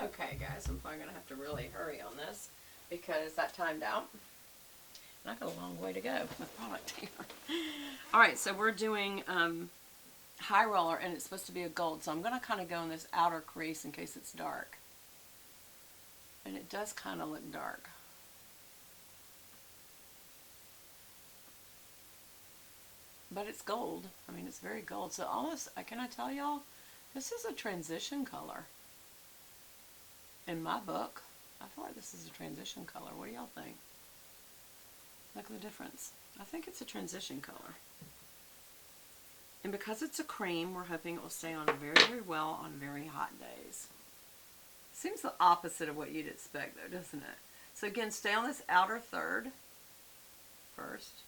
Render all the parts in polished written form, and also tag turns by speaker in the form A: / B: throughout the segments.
A: Okay, guys, I'm probably going to have to really hurry on this because that timed out. And I got a long way to go with product here. Alright, so we're doing high roller, and it's supposed to be a gold. So I'm going to kind of go in this outer crease in case it's dark. And it does kind of look dark. But it's gold. I mean, it's very gold. So almost, can I tell y'all, this is a transition color. In my book, I feel like this is a transition color. What do y'all think? Look at the difference. I think it's a transition color. And because it's a cream, we're hoping it will stay on very, very well on very hot days. Seems the opposite of what you'd expect though, doesn't it? So again, stay on this outer third first.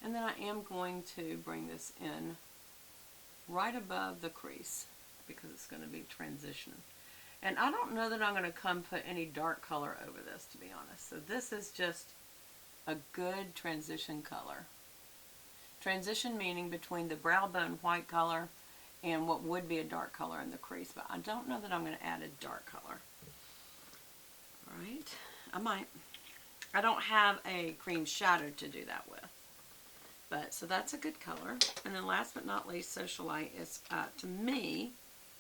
A: And then I am going to bring this in right above the crease because it's going to be transitioning. And I don't know that I'm going to come put any dark color over this, to be honest. So this is just a good transition color. Transition meaning between the brow bone white color and what would be a dark color in the crease. But I don't know that I'm going to add a dark color. Alright, I might. I don't have a cream shadow to do that with. But, so that's a good color. And then last but not least, Socialite is, to me,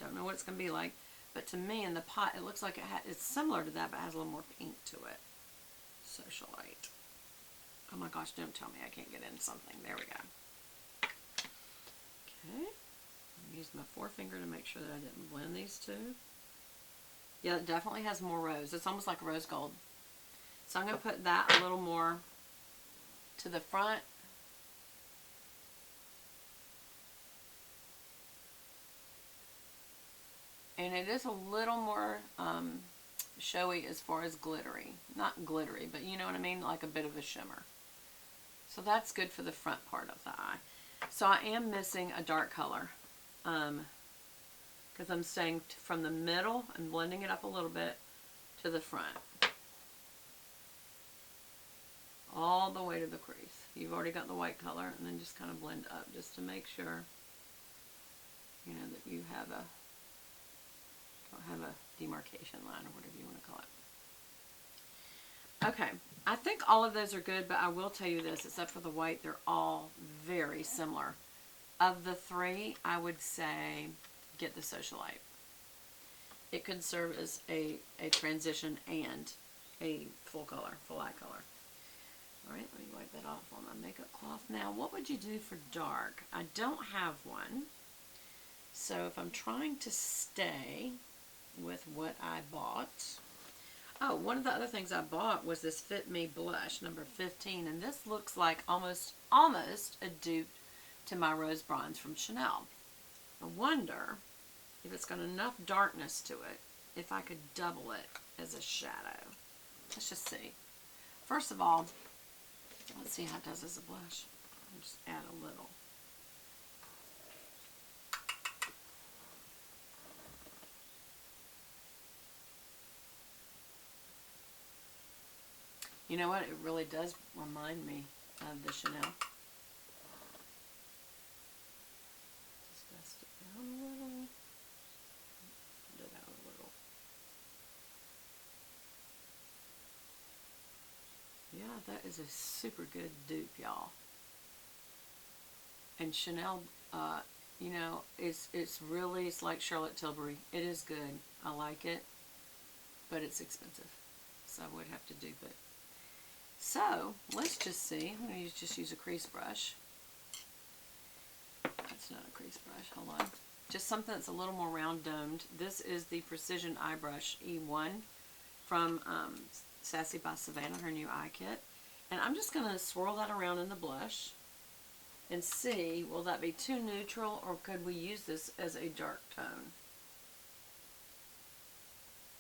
A: don't know what it's going to be like, but to me in the pot, it looks like it's similar to that, but it has a little more pink to it. Socialite. Oh my gosh, don't tell me I can't get in something. There we go. Okay. I'm using my forefinger to make sure that I didn't blend these two. Yeah, it definitely has more rose. It's almost like rose gold. So I'm going to put that a little more to the front. And it is a little more showy as far as glittery. Not glittery, but you know what I mean? Like a bit of a shimmer. So that's good for the front part of the eye. So I am missing a dark color. Because I'm staying from the middle and blending it up a little bit to the front. All the way to the crease. You've already got the white color, and then just kind of blend up just to make sure, you know, that you have a demarcation line or whatever you want to call it. Okay, I think all of those are good, but I will tell you this, except for the white, they're all very similar. Of the three, I would say get the Socialite. It could serve as a transition and a full color, full eye color. Alright, let me wipe that off on my makeup cloth. Now, what would you do for dark? I don't have one. So if I'm trying to stay with what I bought. Oh, one of the other things I bought was this Fit Me blush, number 15. And this looks like almost a dupe to my Rose Bronze from Chanel. I wonder if it's got enough darkness to it, if I could double it as a shadow. Let's just see. First of all, let's see how it does as a blush. I'll just add a little. You know what? It really does remind me of the Chanel. Just dust it down a little. Put it out a little. Yeah, that is a super good dupe, y'all. And Chanel, you know, it's like Charlotte Tilbury. It is good. I like it, but it's expensive, so I would have to dupe it. So, let's just see. I'm going to just use a crease brush. That's not a crease brush. Hold on. Just something that's a little more round domed. This is the Precision Eye Brush E1 from Sassy by Savannah, her new eye kit. And I'm just going to swirl that around in the blush and see, will that be too neutral or could we use this as a dark tone?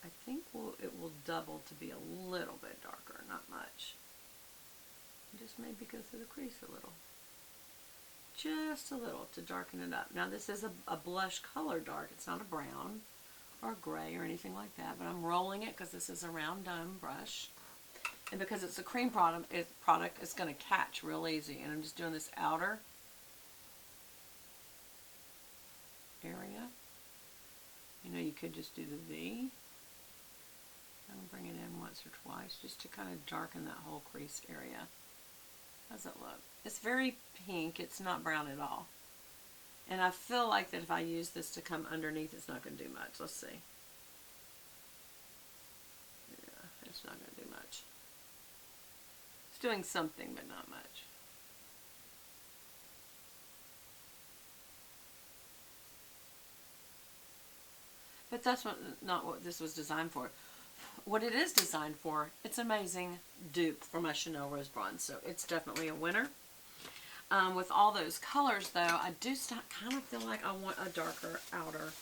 A: I think it will double to be a little bit darker, not much. Just maybe go through the crease a little. Just a little to darken it up. Now this is a blush color dark. It's not a brown or gray or anything like that, but I'm rolling it because this is a round dome brush. And because it's a cream product, it's going to catch real easy. And I'm just doing this outer area. You know, you could just do the V. I'm bring it in once or twice just to kind of darken that whole crease area. How's it look? It's very pink. It's not brown at all. And I feel like that if I use this to come underneath, it's not going to do much. Let's see. Yeah, it's not going to do much. It's doing something, but not much. But that's not what this was designed for. What it is designed for, it's an amazing dupe for my Chanel Rose Bronze. So it's definitely a winner. With all those colors, though, I do kind of feel like I want a darker outer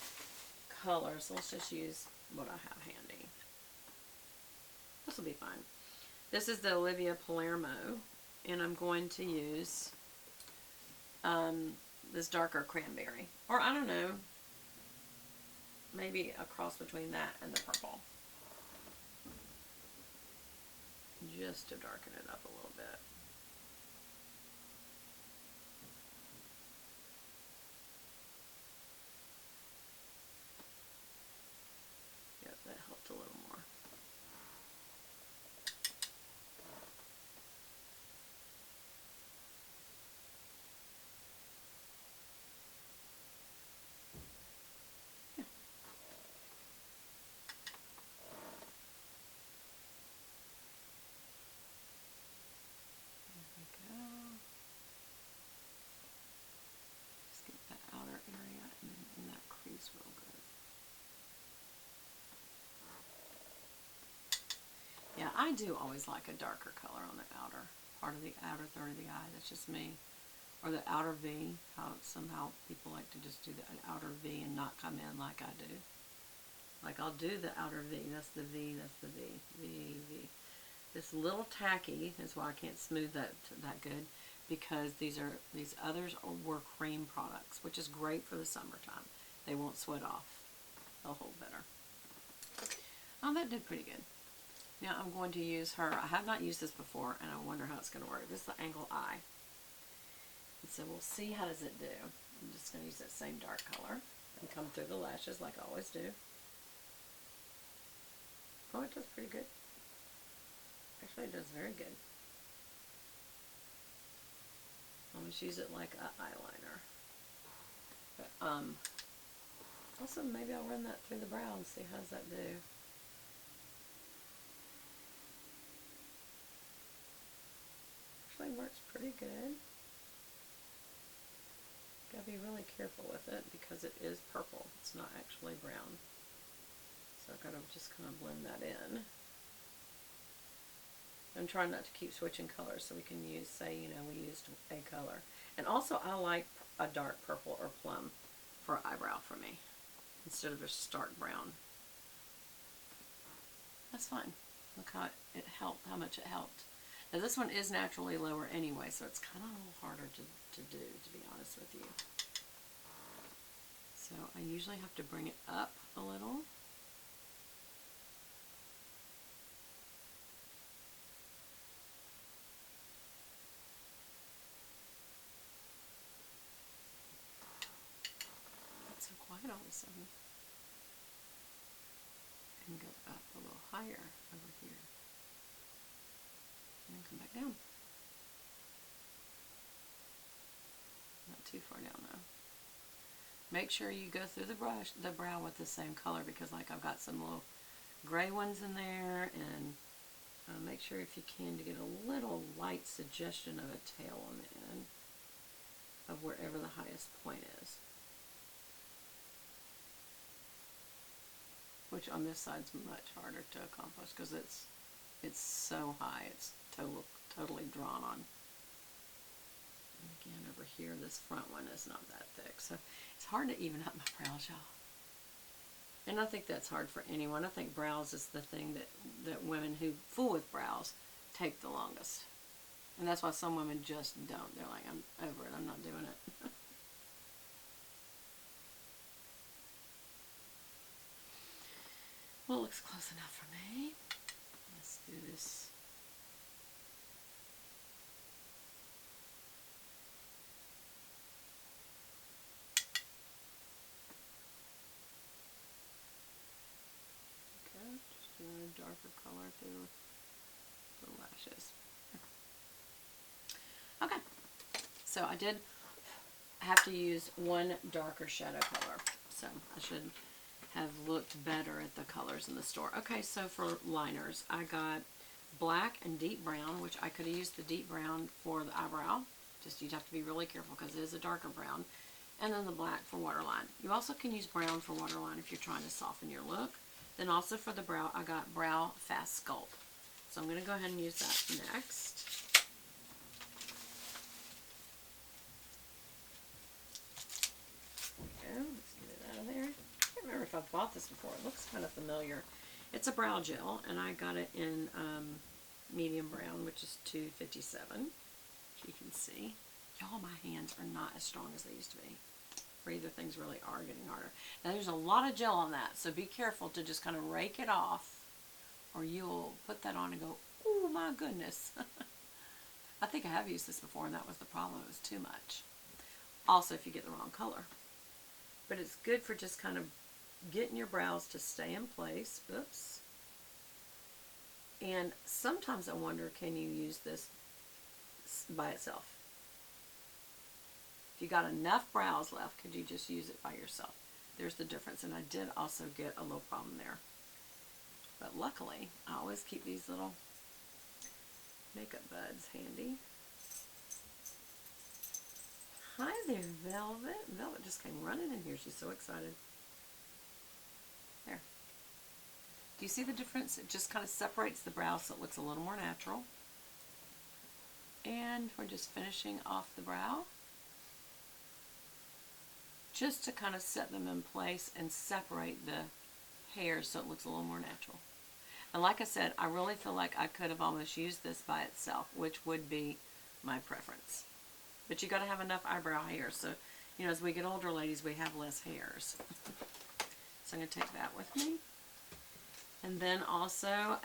A: color. So let's just use what I have handy. This will be fine. This is the Olivia Palermo, and I'm going to use this darker cranberry. Or, I don't know, maybe a cross between that and the purple. Just to darken it up a little bit. Yep, that helped a little more. Yeah. There we go. Just get that outer area and then in that crease real good. Yeah, I do always like a darker color on the outer part of the outer third of the eye. That's just me. Or the outer V. How somehow people like to just do the outer V and not come in like I do. Like I'll do the outer V. That's the V. That's the V. V, V. This little tacky is why I can't smooth that good, because these others were cream products, which is great for the summertime. They won't sweat off. They'll hold better. Oh, that did pretty good. Now I'm going to use her. I have not used this before, and I wonder how it's going to work. This is the Angle Eye. And so we'll see how does it do. I'm just going to use that same dark color and come through the lashes like I always do. Oh, it does pretty good. Actually, it does very good. Always use it like an eyeliner. But, also, maybe I'll run that through the brow and see how does that do. Actually works pretty good. Gotta be really careful with it because it is purple. It's not actually brown. So I've got to just kind of blend that in. I'm trying not to keep switching colors so we can use, say, you know, we used a color. And also I like a dark purple or plum for eyebrow for me instead of a stark brown. That's fine. Look how it helped, how much it helped. Now this one is naturally lower anyway, so it's kind of a little harder to do, to be honest with you. So I usually have to bring it up a little. It's so quiet all of a sudden. And go up a little higher over here. And then come back down. Not too far down though. Make sure you go through the brow with the same color, because like I've got some little gray ones in there, and make sure if you can to get a little light suggestion of a tail on the end of wherever the highest point is. Which on this side's much harder to accomplish because it's so high, it's totally drawn on. And again, over here, this front one is not that thick, so it's hard to even up my brows, y'all. And I think that's hard for anyone. I think brows is the thing that women who fool with brows take the longest. And that's why some women just don't. They're like, I'm over it, I'm not doing it. Well, it looks close enough for me. Let's do this. darker color through the lashes. Okay, so I did have to use one darker shadow color, so I should have looked better at the colors in the store. Okay, so for liners, I got black and deep brown, which I could have used the deep brown for the eyebrow. Just you'd have to be really careful because it is a darker brown. And then the black for waterline. You also can use brown for waterline if you're trying to soften your look. Then also for the brow, I got Brow Fast Sculpt. So I'm going to go ahead and use that next. There we go. Let's get it out of there. I can't remember if I've bought this before. It looks kind of familiar. It's a brow gel, and I got it in medium brown, which is $2.57. You can see. Y'all, my hands are not as strong as they used to be. Or either things really are getting harder. Now there's a lot of gel on that, so be careful to just kind of rake it off, or you'll put that on and go, oh my goodness. I think I have used this before, and that was the problem. It was too much. Also, if you get the wrong color. But it's good for just kind of getting your brows to stay in place. Oops. And sometimes I wonder, can you use this by itself? If you got enough brows left, could you just use it by yourself? There's the difference, and I did also get a little problem there. But luckily, I always keep these little makeup buds handy. Hi there, Velvet. Velvet just came running in here. She's so excited. There. Do you see the difference? It just kind of separates the brow so it looks a little more natural. And we're just finishing off the brow, just to kind of set them in place and separate the hairs so it looks a little more natural. And like I said, I really feel like I could have almost used this by itself, which would be my preference. But you got to have enough eyebrow hair. So, you know, as we get older, ladies, we have less hairs. So I'm going to take that with me. And then also